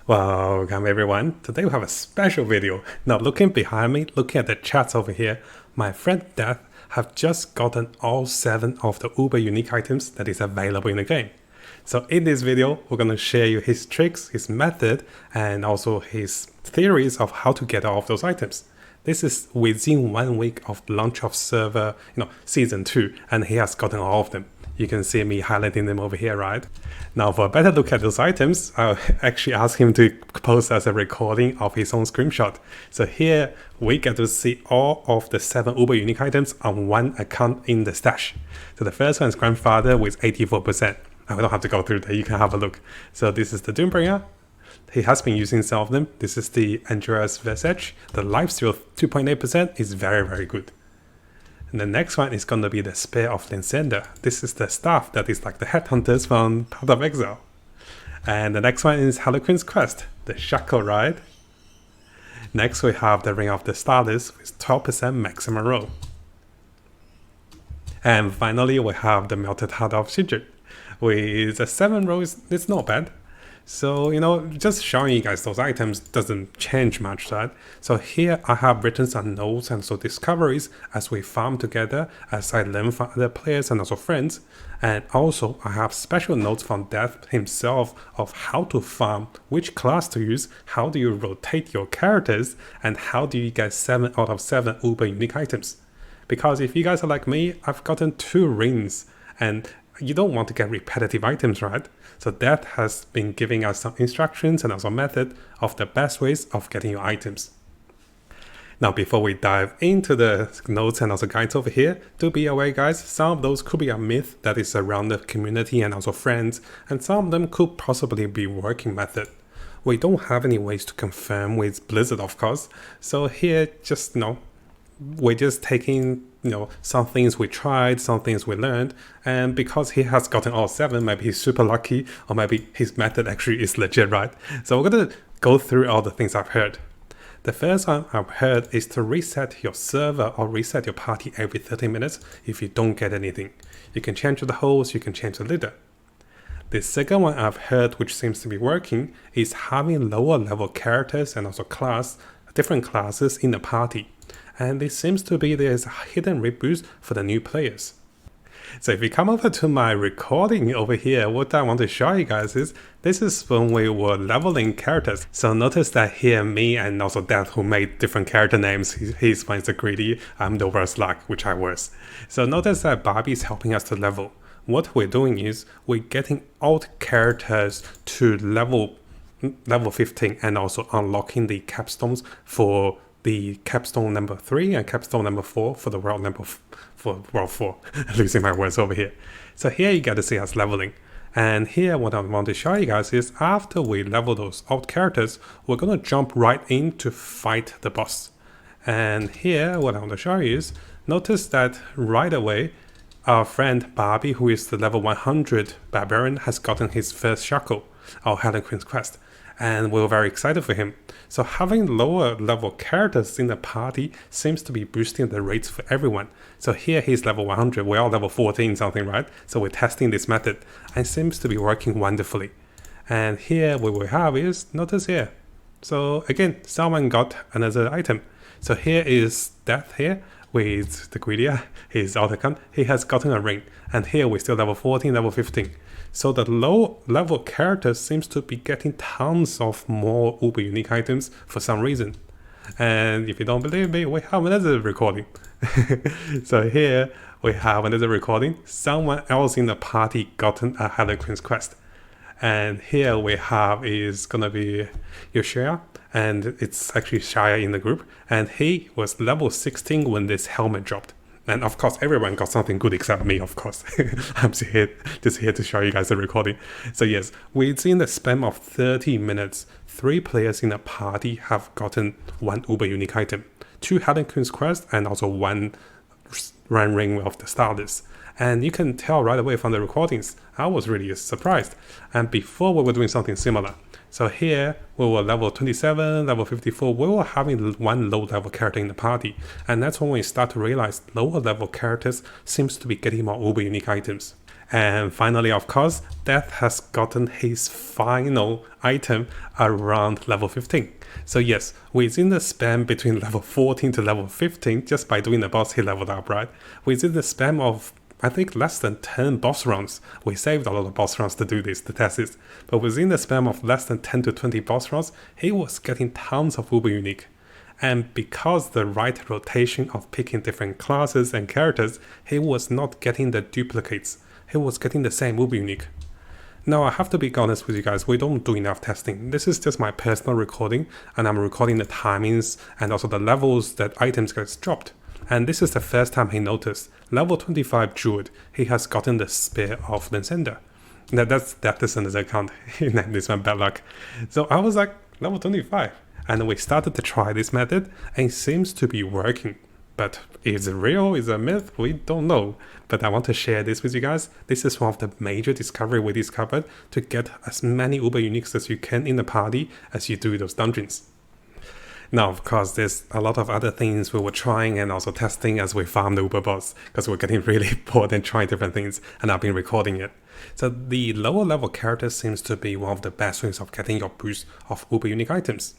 Welcome everyone. Today we have a special video. Now looking behind me, looking at the chats over here, my friend Death have just gotten all 7 of the uber unique items that is available in the game. So in this video, we're going to share you his tricks, his method, and also his theories of how to get all of those items. This is within 1 week of launch of server, season 2, and he has gotten all of them. You can see me highlighting them over here, right? Now for a better look at those items, I'll actually ask him to post as a recording of his own screenshot. So here we get to see all of the 7 uber unique items on one account in the stash. So the first one is Grandfather with 84%. I don't have to go through that, you can have a look. So this is the Doombringer. He has been using some of them. This is the Andreas Vesage. The lifesteal 2.8% is very, very good. And the next one is going to be the Spear of Linsender. This is the staff that is like the headhunters from Path of Exile. And the next one is Harlequin's Quest, the Shackle Ride. Next we have the Ring of the Stardust with 12% maximum roll. And finally we have the Melted Heart of Sigurd with a 7 roll. It's not bad. So, just showing you guys those items doesn't change much, right? So here I have written some notes and so discoveries as we farm together, as I learn from other players and also friends. And also I have special notes from Death himself of how to farm, which class to use, how do you rotate your characters, and how do you get 7 out of 7 uber unique items. Because if you guys are like me, I've gotten 2 rings and you don't want to get repetitive items, right? So Death has been giving us some instructions and also method of the best ways of getting your items. Now before we dive into the notes and also guides over here, do be aware guys, some of those could be a myth that is around the community and also friends, and some of them could possibly be working method. We don't have any ways to confirm with Blizzard of course, so here just we're just taking some things we tried, some things we learned, and because he has gotten all 7, maybe he's super lucky, or maybe his method actually is legit, right? So we're gonna go through all the things I've heard. The first one I've heard is to reset your server or reset your party every 30 minutes if you don't get anything. You can change the host, you can change the leader. The second one I've heard, which seems to be working, is having lower level characters and also different classes in the party. And it seems to be there's a hidden reboost for the new players. So if you come over to my recording over here, what I want to show you guys is, this is when we were leveling characters. So notice that here, me and also Death who made different character names, he's one is the greedy, I'm the worst luck, which I was. So notice that Barbie is helping us to level. What we're doing is, we're getting alt characters to level 15 and also unlocking the capstones for the capstone number 3 and capstone number 4 for the world for world 4. Losing my words over here. So here you get to see us leveling. And here what I want to show you guys is, after we level those alt characters, we're going to jump right in to fight the boss. And here what I want to show you is, notice that right away our friend Barbie, who is the level 100 barbarian, has gotten his first shackle, our Harlequin's Quest. And we're very excited for him. So having lower level characters in the party seems to be boosting the rates for everyone. So here he's level 100, we're all level 14 something, right? So we're testing this method and it seems to be working wonderfully. And here what we have is, notice here. So again, someone got another item. So here is Death here with the Greedia, his auto account, he has gotten a ring. And here we're still level 14, level 15. So the low level characters seems to be getting tons of more uber unique items for some reason. And if you don't believe me, we have another recording. So here we have another recording. Someone else in the party gotten a Harlequin's Quest. And here we have is gonna be Yoshia, and it's actually Shia in the group. And he was level 16 when this helmet dropped. And of course, everyone got something good except me, of course. I'm just here to show you guys the recording. So yes, within the span of 30 minutes, 3 players in a party have gotten 1 uber unique item, 2 Harlequin's Quest, and also 1 Ring of the Stardust. And you can tell right away from the recordings, I was really surprised. And before we were doing something similar. So here we were level 27, level 54, we were having 1 low level character in the party. And that's when we start to realize lower level characters seems to be getting more uber unique items. And finally, of course, Death has gotten his final item around level 15. So yes, within the span between level 14 to level 15, just by doing the boss, he leveled up, right? Within the span of, I think, less than 10 boss rounds. We saved a lot of boss rounds to do this, to test this. But within the span of less than 10 to 20 boss rounds, he was getting tons of Uber Unique. And because the right rotation of picking different classes and characters, he was not getting the duplicates. He was getting the same Uber Unique. Now, I have to be honest with you guys, we don't do enough testing. This is just my personal recording, and I'm recording the timings and also the levels that items get dropped. And this is the first time he noticed. Level 25 Druid, he has gotten the Spear of Linsender. That's Descendant's account. He named this one Bad Luck. So I was like, level 25. And we started to try this method, and it seems to be working. But is it real? Is it a myth? We don't know. But I want to share this with you guys. This is one of the major discoveries we discovered to get as many Uber Uniques as you can in the party as you do those dungeons. Now, of course, there's a lot of other things we were trying and also testing as we farm the Uber boss, because we're getting really bored and trying different things, and I've been recording it. So the lower level character seems to be one of the best ways of getting your boost of Uber Unique items.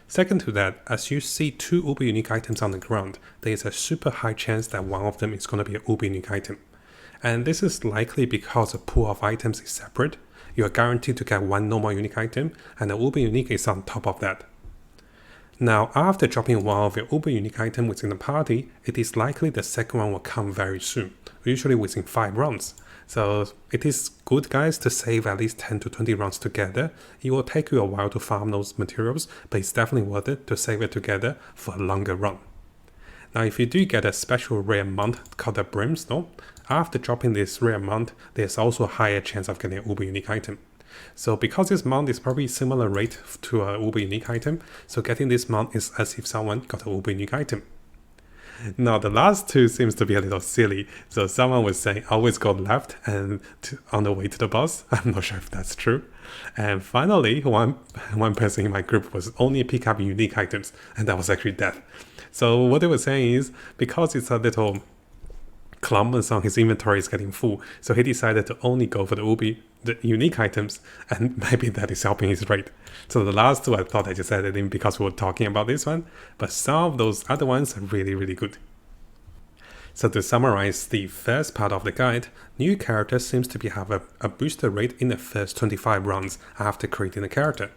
Second to that, as you see 2 Uber Unique items on the ground, there is a super high chance that one of them is going to be an Uber Unique item. And this is likely because the pool of items is separate. You are guaranteed to get one normal unique item, and the Uber Unique is on top of that. Now, after dropping one of your Uber Unique item within the party, it is likely the second one will come very soon, usually within 5 rounds. So it is good, guys, to save at least 10 to 20 rounds together. It will take you a while to farm those materials, but it's definitely worth it to save it together for a longer run. Now, if you do get a special rare mount called the Brimstone, after dropping this rare mount, there's also a higher chance of getting an Uber Unique item. So because this mount is probably similar rate to an Uber Unique item, so getting this mount is as if someone got an Uber Unique item. Now, the last 2 seems to be a little silly. So someone was saying always go left and on the way to the boss. I'm not sure if that's true. And finally, one person in my group was only pick up unique items, and that was actually Death. So what they were saying is, because it's a little clumps on his inventory is getting full, so he decided to only go for the unique items, and maybe that is helping his rate. So the last 2 I thought I just added in because we were talking about this one, but some of those other ones are really, really good. So to summarize the first part of the guide, new characters seems to have a booster rate in the first 25 rounds after creating a character.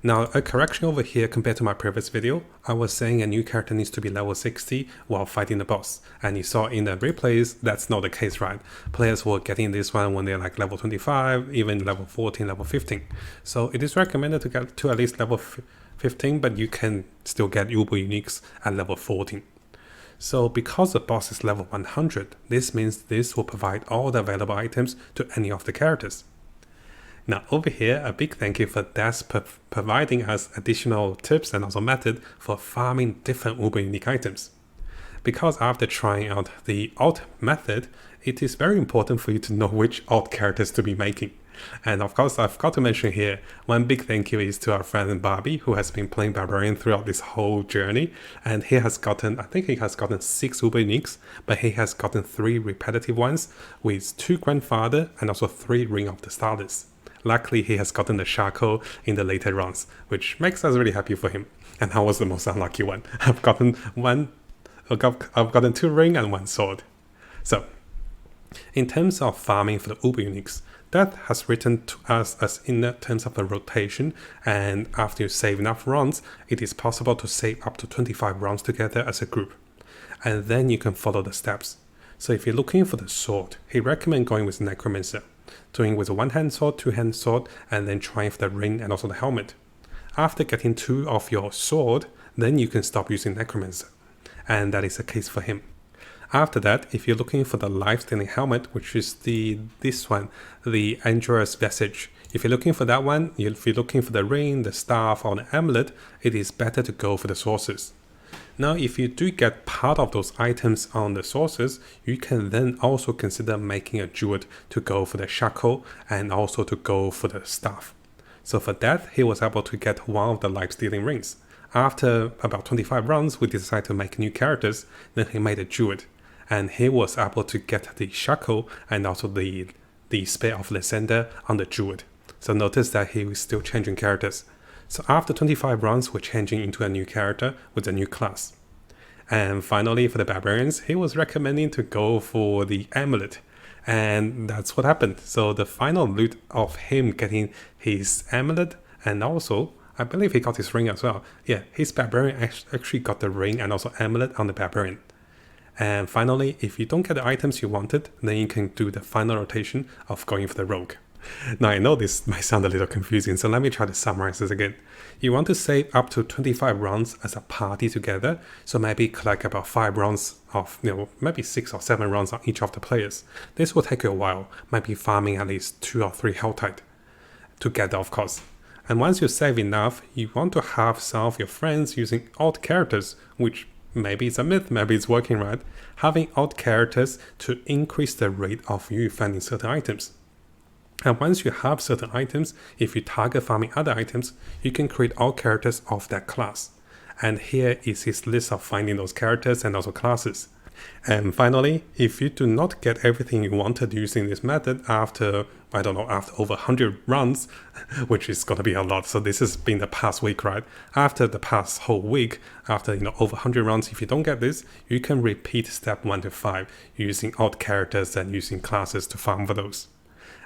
Now, a correction over here compared to my previous video, I was saying a new character needs to be level 60 while fighting the boss. And you saw in the replays, that's not the case, right? Players were getting this one when they're like level 25, even level 14, level 15. So it is recommended to get to at least level 15, but you can still get Uber Uniques at level 14. So because the boss is level 100, this means this will provide all the available items to any of the characters. Now over here, a big thank you for Des providing us additional tips and also method for farming different Uber Unique items. Because after trying out the alt method, it is very important for you to know which alt characters to be making. And of course, I've got to mention here, one big thank you is to our friend Bobby, who has been playing Barbarian throughout this whole journey. And he has gotten, I think he has gotten 6 Uber Uniques, but he has gotten 3 repetitive ones with 2 Grandfather and also 3 Ring of the Stardust. Luckily, he has gotten the Shaco in the later rounds, which makes us really happy for him. And I was the most unlucky one. I've gotten 2 ring and 1 sword. So, in terms of farming for the Uber Uniques, that has written to us as in terms of the rotation, and after you save enough rounds, it is possible to save up to 25 rounds together as a group. And then you can follow the steps. So if you're looking for the sword, he recommends going with Necromancer, doing with a 1-hand sword, 2-hand sword, and then trying for the ring and also the helmet. After getting 2 of your sword, then you can stop using Necromancer. And that is the case for him. After that, if you're looking for the life-stealing helmet, which is this one, the Android's Vestige, if you're looking for that one, if you're looking for the ring, the staff, or the amulet, it is better to go for the sources. Now, if you do get part of those items on the sources, you can then also consider making a druid to go for the shackle and also to go for the staff. So for that, he was able to get one of the life-stealing rings. After about 25 rounds, we decided to make new characters, then he made a druid. And he was able to get the shackle and also the the Spear of Lysander on the Druid. So notice that he was still changing characters. So after 25 rounds, we're changing into a new character with a new class. And finally, for the Barbarians, he was recommending to go for the Amulet. And that's what happened. So the final loot of him getting his Amulet, and also, I believe he got his ring as well. Yeah, his Barbarian actually got the ring and also Amulet on the Barbarian. And finally, if you don't get the items you wanted, then you can do the final rotation of going for the Rogue. Now I know this might sound a little confusing, so let me try to summarize this again. You want to save up to 25 rounds as a party together, so maybe collect about 5 rounds of, maybe 6 or 7 rounds on each of the players. This will take you a while, maybe farming at least 2 or 3 health tide together, of course. And once you save enough, you want to have some of your friends using alt characters, which maybe it's a myth, maybe it's working, right? Having alt characters to increase the rate of you finding certain items. And once you have certain items, if you target farming other items, you can create all characters of that class. And here is his list of finding those characters and also classes. And finally, if you do not get everything you wanted using this method after, after over 100 runs, which is going to be a lot. So this has been the past week, right? After the past whole week, after over 100 runs, if you don't get this, you can repeat step 1 to 5 using alt characters and using classes to farm for those.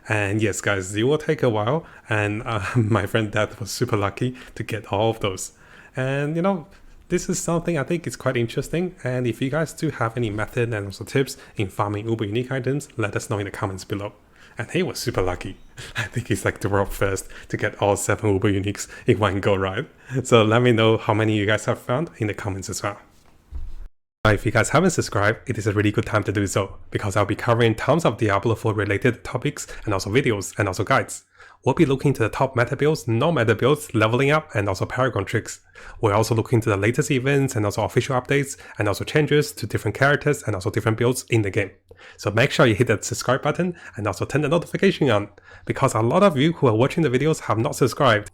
And yes, guys, it will take a while, and my friend Dad was super lucky to get all of those. And this is something I think is quite interesting, and if you guys do have any method and also tips in farming uber unique items, let us know in the comments below. And he was super lucky. I think he's like the world first to get all 7 uber uniques in one go, right? So let me know how many you guys have found in the comments as well. If you guys haven't subscribed, it is a really good time to do so, because I'll be covering tons of Diablo 4 related topics and also videos and also guides. We'll be looking to the top meta builds, no-meta builds, leveling up, and also Paragon tricks. We're also looking to the latest events and also official updates, and also changes to different characters and also different builds in the game. So make sure you hit that subscribe button and also turn the notification on, because a lot of you who are watching the videos have not subscribed.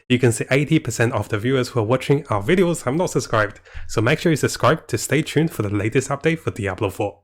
You can see 80% of the viewers who are watching our videos have not subscribed, so make sure you subscribe to stay tuned for the latest update for Diablo 4.